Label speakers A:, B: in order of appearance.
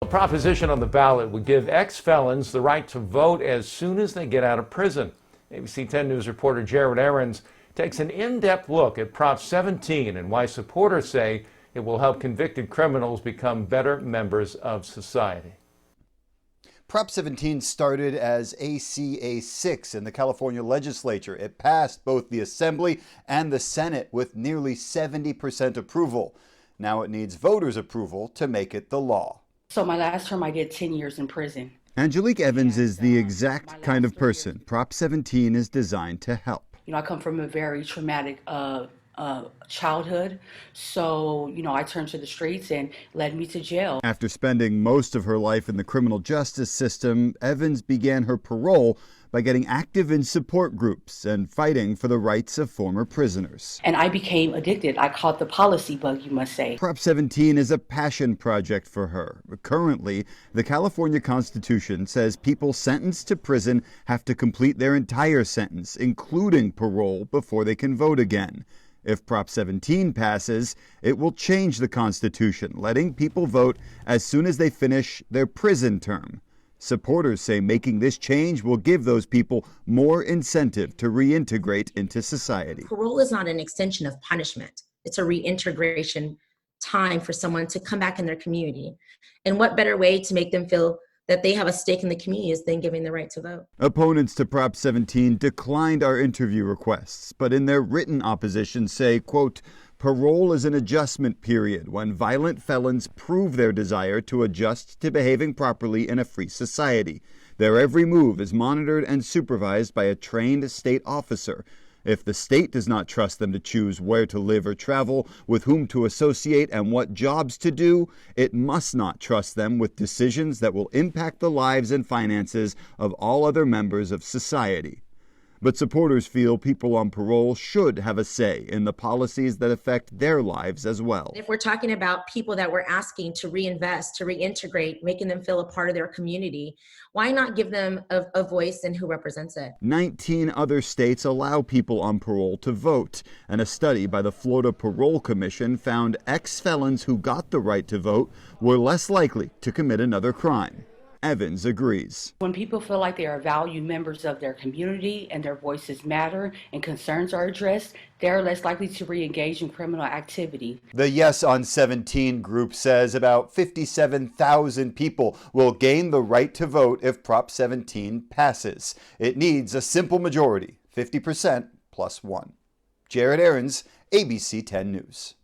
A: proposition on the ballot would give ex-felons the right to vote as soon as they get out of prison. ABC 10 News reporter Jared Aarons takes an in-depth look at Prop 17 and why supporters say it will help convicted criminals become better members of society.
B: Prop 17 started as ACA 6 in the California legislature. It passed both the Assembly and the Senate with nearly 70% approval. Now it needs voters' approval to make it the law.
C: So my last term I did 10 years in prison.
B: Angelique Evans is the exact kind of person Prop 17 is designed to help.
C: You know, I come from a very traumatic childhood, so, I turned to the streets and led me to jail.
B: After spending most of her life in the criminal justice system, Evans began her parole by getting active in support groups and fighting for the rights of former prisoners.
C: And I became addicted. I caught the policy bug, you must say.
B: Prop 17 is a passion project for her. Currently, the California Constitution says people sentenced to prison have to complete their entire sentence, including parole, before they can vote again. If Prop 17 passes, it will change the Constitution, letting people vote as soon as they finish their prison term. Supporters say making this change will give those people more incentive to reintegrate into society.
D: Parole is not an extension of punishment. It's a reintegration time for someone to come back in their community. And what better way to make them feel that they have a stake in the community is than giving the right to vote.
B: Opponents to Prop 17 declined our interview requests, but in their written opposition say, quote, parole is an adjustment period when violent felons prove their desire to adjust to behaving properly in a free society. Their every move is monitored and supervised by a trained state officer. If the state does not trust them to choose where to live or travel, with whom to associate, and what jobs to do, it must not trust them with decisions that will impact the lives and finances of all other members of society. But supporters feel people on parole should have a say in the policies that affect their lives as well.
D: If we're talking about people that we're asking to reinvest, to reintegrate, making them feel a part of their community, why not give them a voice in who represents it?
B: 19 other states allow people on parole to vote, and a study by the Florida Parole Commission found ex-felons who got the right to vote were less likely to commit another crime. Evans agrees.
C: When people feel like they are valued members of their community and their voices matter and concerns are addressed, they're less likely to re-engage in criminal activity.
B: The Yes on 17 group says about 57,000 people will gain the right to vote if Prop 17 passes. It needs a simple majority, 50% plus one. Jared Aarons, ABC 10 News.